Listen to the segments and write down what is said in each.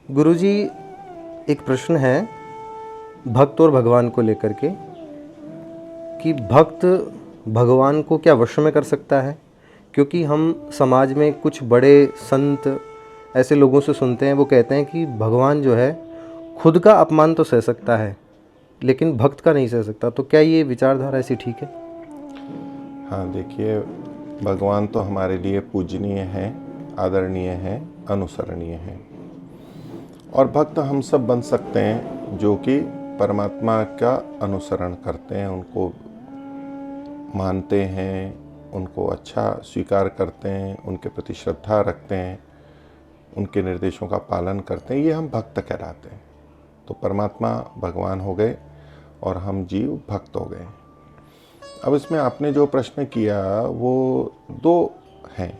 गुरुजी, एक प्रश्न है भक्त और भगवान को लेकर के कि भक्त भगवान को क्या वश में कर सकता है? क्योंकि हम समाज में कुछ बड़े संत ऐसे लोगों से सुनते हैं, वो कहते हैं कि भगवान जो है खुद का अपमान तो सह सकता है लेकिन भक्त का नहीं सह सकता। तो क्या ये विचारधारा ऐसी ठीक है? हाँ, देखिए, भगवान तो हमारे लिए पूजनीय हैं, आदरणीय हैं, अनुसरणीय हैं। और भक्त हम सब बन सकते हैं जो कि परमात्मा का अनुसरण करते हैं, उनको मानते हैं, उनको अच्छा स्वीकार करते हैं, उनके प्रति श्रद्धा रखते हैं, उनके निर्देशों का पालन करते हैं। ये हम भक्त कहलाते हैं। तो परमात्मा भगवान हो गए और हम जीव भक्त हो गए। अब इसमें आपने जो प्रश्न किया वो दो हैं,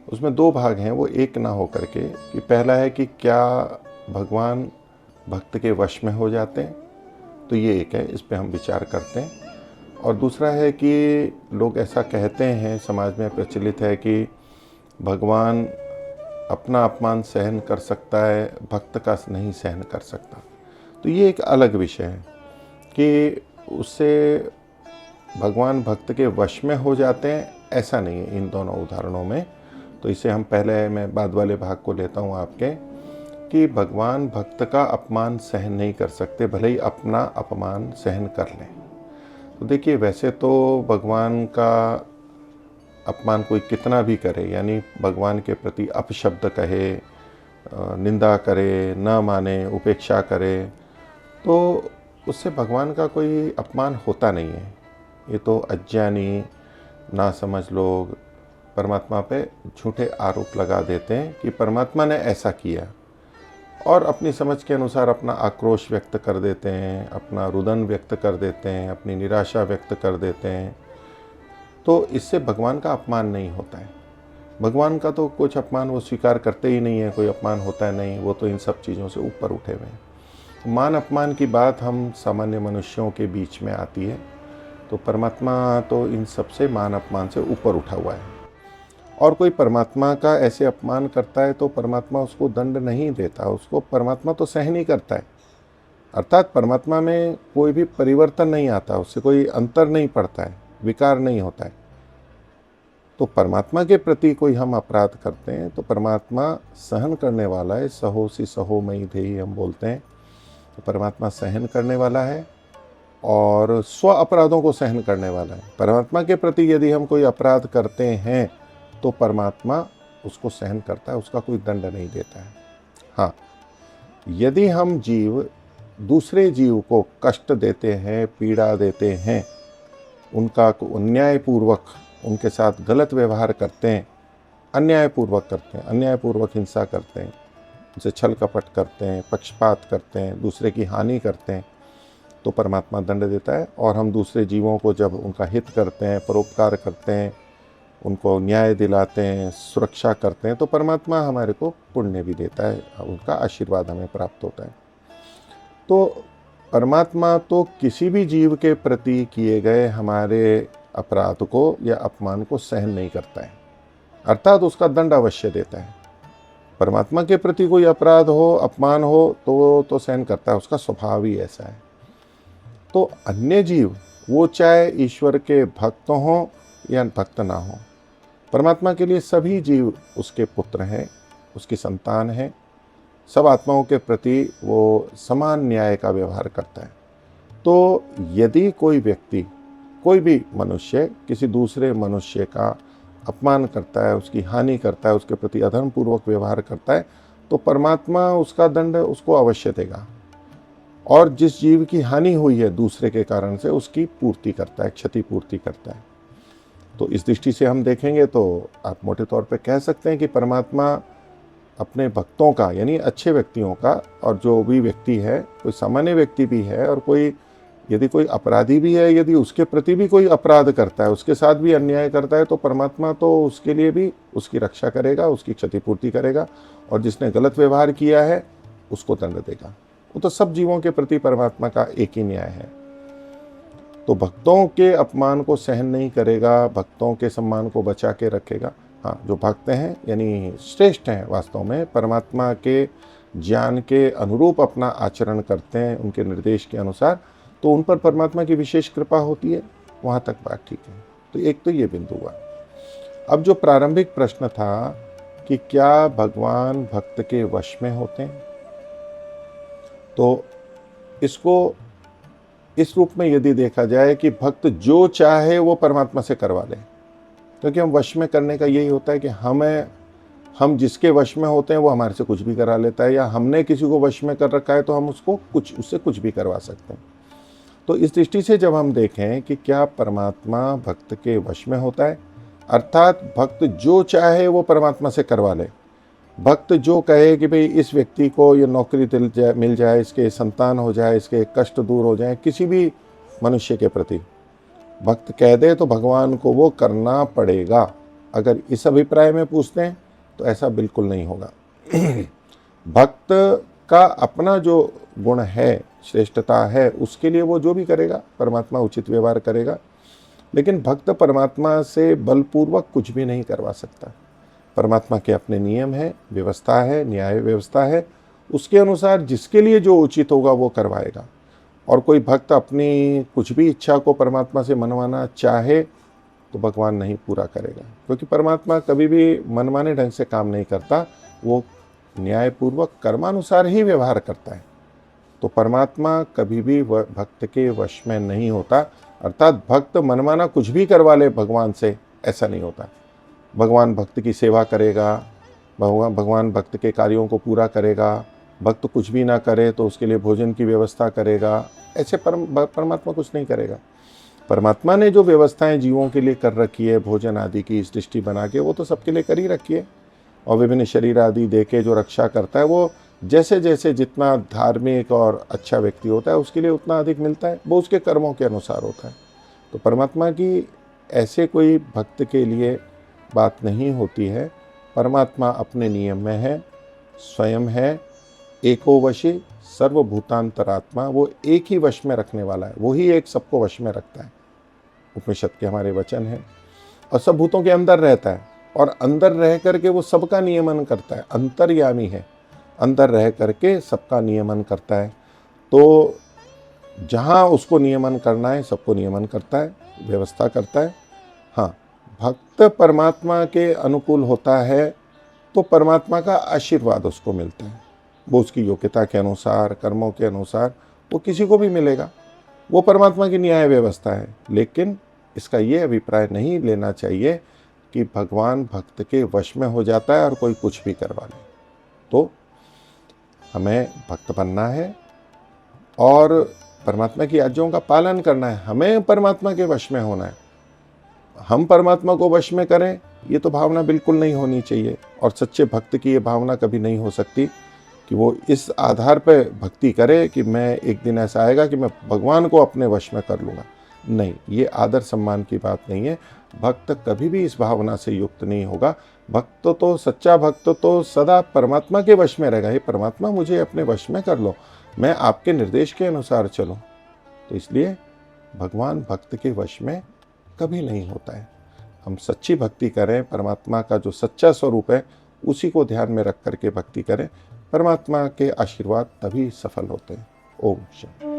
उसमें दो भाग हैं, वो एक ना हो करके कि पहला है कि क्या भगवान भक्त के वश में हो जाते हैं, तो ये एक है, इस पे हम विचार करते हैं। और दूसरा है कि लोग ऐसा कहते हैं, समाज में प्रचलित है कि भगवान अपना अपमान सहन कर सकता है, भक्त का नहीं सहन कर सकता। तो ये एक अलग विषय है कि उससे भगवान भक्त के वश में हो जाते हैं, ऐसा नहीं है इन दोनों उदाहरणों में। तो इसे हम पहले, मैं बाद वाले भाग को लेता हूँ आपके, कि भगवान भक्त का अपमान सहन नहीं कर सकते, भले ही अपना अपमान सहन कर लें। तो देखिए, वैसे तो भगवान का अपमान कोई कितना भी करे, यानी भगवान के प्रति अपशब्द कहे, निंदा करे, न माने, उपेक्षा करे, तो उससे भगवान का कोई अपमान होता नहीं है। ये तो अज्ञानी नासमझ लोग परमात्मा पे झूठे आरोप लगा देते हैं कि परमात्मा ने ऐसा किया, और अपनी समझ के अनुसार अपना आक्रोश व्यक्त कर देते हैं, अपना रुदन व्यक्त कर देते हैं, अपनी निराशा व्यक्त कर देते हैं। तो इससे भगवान का अपमान नहीं होता है। भगवान का तो कुछ अपमान वो स्वीकार करते ही नहीं है, कोई अपमान होता है नहीं, वो तो इन सब चीज़ों से ऊपर उठे हुए हैं। मान अपमान की बात हम सामान्य मनुष्यों के बीच में आती है, तो परमात्मा तो इन सबसे मान अपमान से ऊपर उठा हुआ है। और कोई परमात्मा का ऐसे अपमान करता है तो परमात्मा उसको दंड नहीं देता, उसको परमात्मा तो सहन ही करता है। अर्थात परमात्मा में कोई भी परिवर्तन नहीं आता, उससे कोई अंतर नहीं पड़ता है, विकार नहीं होता है। तो परमात्मा के प्रति कोई हम अपराध करते हैं तो परमात्मा सहन करने वाला है। सहोसी सहो मयि धेहि हम बोलते हैं, तो परमात्मा सहन करने वाला है और स्व अपराधों को सहन करने वाला है। परमात्मा के प्रति यदि हम कोई अपराध करते हैं तो परमात्मा उसको सहन करता है, उसका कोई दंड नहीं देता है। हाँ, यदि हम जीव दूसरे जीव को कष्ट देते हैं, पीड़ा देते हैं, उनका अन्यायपूर्वक उनके साथ गलत व्यवहार करते हैं, अन्यायपूर्वक करते हैं, अन्यायपूर्वक हिंसा करते हैं, उनसे छल कपट करते हैं, पक्षपात करते हैं, दूसरे की हानि करते हैं, तो परमात्मा दंड देता है। और हम दूसरे जीवों को जब उनका हित करते हैं, परोपकार करते हैं, उनको न्याय दिलाते हैं, सुरक्षा करते हैं, तो परमात्मा हमारे को पुण्य भी देता है, उनका आशीर्वाद हमें प्राप्त होता है। तो परमात्मा तो किसी भी जीव के प्रति किए गए हमारे अपराध को या अपमान को सहन नहीं करता है, अर्थात उसका दंड अवश्य देता है। परमात्मा के प्रति कोई अपराध हो, अपमान हो तो सहन करता है, उसका स्वभाव ही ऐसा है। तो अन्य जीव, वो चाहे ईश्वर के भक्त हों या भक्त ना हों, परमात्मा के लिए सभी जीव उसके पुत्र हैं, उसकी संतान हैं। सब आत्माओं के प्रति वो समान न्याय का व्यवहार करता है। तो यदि कोई व्यक्ति, कोई भी मनुष्य किसी दूसरे मनुष्य का अपमान करता है, उसकी हानि करता है, उसके प्रति अधर्मपूर्वक व्यवहार करता है, तो परमात्मा उसका दंड उसको अवश्य देगा। और जिस जीव की हानि हुई है दूसरे के कारण से, उसकी पूर्ति करता है, क्षतिपूर्ति करता है। तो इस दृष्टि से हम देखेंगे तो आप मोटे तौर पे कह सकते हैं कि परमात्मा अपने भक्तों का, यानी अच्छे व्यक्तियों का, और जो भी व्यक्ति है, कोई सामान्य व्यक्ति भी है और कोई यदि कोई अपराधी भी है, यदि उसके प्रति भी कोई अपराध करता है, उसके साथ भी अन्याय करता है, तो परमात्मा तो उसके लिए भी उसकी रक्षा करेगा, उसकी क्षतिपूर्ति करेगा, और जिसने गलत व्यवहार किया है उसको दंड देगा। वो तो सब जीवों के प्रति परमात्मा का एक ही न्याय है। तो भक्तों के अपमान को सहन नहीं करेगा, भक्तों के सम्मान को बचा के रखेगा, हाँ, जो भक्त हैं यानी श्रेष्ठ हैं, वास्तव में परमात्मा के ज्ञान के अनुरूप अपना आचरण करते हैं, उनके निर्देश के अनुसार, तो उन पर परमात्मा की विशेष कृपा होती है, वहाँ तक बात ठीक है। तो एक तो ये बिंदु हुआ। अब जो प्रारंभिक प्रश्न था कि क्या भगवान भक्त के वश में होते हैं, तो इसको इस रूप में यदि देखा जाए कि भक्त जो चाहे वो परमात्मा से करवा ले, क्योंकि हम वश में करने का यही होता है कि हम जिसके वश में होते हैं वो हमारे से कुछ भी करा लेता है, या हमने किसी को वश में कर रखा है तो हम उससे कुछ भी करवा सकते हैं। तो इस दृष्टि से जब हम देखें कि क्या परमात्मा भक्त के वश में होता है, अर्थात भक्त जो चाहे वो परमात्मा से करवा ले, भक्त जो कहे कि भाई इस व्यक्ति को ये नौकरी मिल जाए, इसके संतान हो जाए, इसके कष्ट दूर हो जाए, किसी भी मनुष्य के प्रति भक्त कह दे तो भगवान को वो करना पड़ेगा। अगर इस अभिप्राय में पूछते हैं तो ऐसा बिल्कुल नहीं होगा। भक्त का अपना जो गुण है, श्रेष्ठता है, उसके लिए वो जो भी करेगा परमात्मा उचित व्यवहार करेगा, लेकिन भक्त परमात्मा से बलपूर्वक कुछ भी नहीं करवा सकता। परमात्मा के अपने नियम है, व्यवस्था है, न्याय व्यवस्था है, उसके अनुसार जिसके लिए जो उचित होगा वो करवाएगा। और कोई भक्त अपनी कुछ भी इच्छा को परमात्मा से मनवाना चाहे तो भगवान नहीं पूरा करेगा, क्योंकि परमात्मा कभी भी मनमाने ढंग से काम नहीं करता, वो न्यायपूर्वक कर्मानुसार ही व्यवहार करता है। तो परमात्मा कभी भी भक्त के वश में नहीं होता, अर्थात भक्त मनमाना कुछ भी करवा ले भगवान से, ऐसा नहीं होता। भगवान भक्त की सेवा करेगा, भगवान भक्त के कार्यों को पूरा करेगा, भक्त कुछ भी ना करे तो उसके लिए भोजन की व्यवस्था करेगा, ऐसे परमात्मा कुछ नहीं करेगा। परमात्मा ने जो व्यवस्थाएं जीवों के लिए कर रखी है, भोजन आदि की इस दृष्टि बना के, वो तो सबके लिए कर ही रखी है। और विभिन्न शरीर आदि दे के जो रक्षा करता है, वो जैसे जैसे जितना धार्मिक और अच्छा व्यक्ति होता है उसके लिए उतना अधिक मिलता है, वो उसके कर्मों के अनुसार होता है। तो परमात्मा की ऐसे कोई भक्त के लिए बात नहीं होती है। परमात्मा अपने नियम में है, स्वयं है, एको वशी सर्वभूतांतरात्मा, वो एक ही वश में रखने वाला है, वो ही एक सबको वश में रखता है। उपनिषद के हमारे वचन है। और सब भूतों के अंदर रहता है, और अंदर रह करके वो सबका नियमन करता है, अंतर्यामी है, अंदर रह करके सबका नियमन करता है। तो जहाँ उसको नियमन करना है सबको नियमन करता है, व्यवस्था करता है। हाँ, भक्त परमात्मा के अनुकूल होता है तो परमात्मा का आशीर्वाद उसको मिलता है, वो उसकी योग्यता के अनुसार, कर्मों के अनुसार वो किसी को भी मिलेगा, वो परमात्मा की न्याय व्यवस्था है। लेकिन इसका ये अभिप्राय नहीं लेना चाहिए कि भगवान भक्त के वश में हो जाता है और कोई कुछ भी करवा ले। तो हमें भक्त बनना है और परमात्मा की आज्ञाओं का पालन करना है, हमें परमात्मा के वश में होना है। हम परमात्मा को वश में करें, ये तो भावना बिल्कुल नहीं होनी चाहिए। और सच्चे भक्त की ये भावना कभी नहीं हो सकती कि वो इस आधार पर भक्ति करे कि मैं एक दिन ऐसा आएगा कि मैं भगवान को अपने वश में कर लूँगा। नहीं, ये आदर सम्मान की बात नहीं है। भक्त कभी भी इस भावना से युक्त नहीं होगा। भक्त तो, सच्चा भक्त तो सदा परमात्मा के वश में रहेगा। हे परमात्मा, मुझे अपने वश में कर लो, मैं आपके निर्देश के अनुसार चलूँ। तो इसलिए भगवान भक्त के वश में कभी नहीं होता है। हम सच्ची भक्ति करें, परमात्मा का जो सच्चा स्वरूप है उसी को ध्यान में रख करके भक्ति करें, परमात्मा के आशीर्वाद तभी सफल होते हैं। ओम शांति।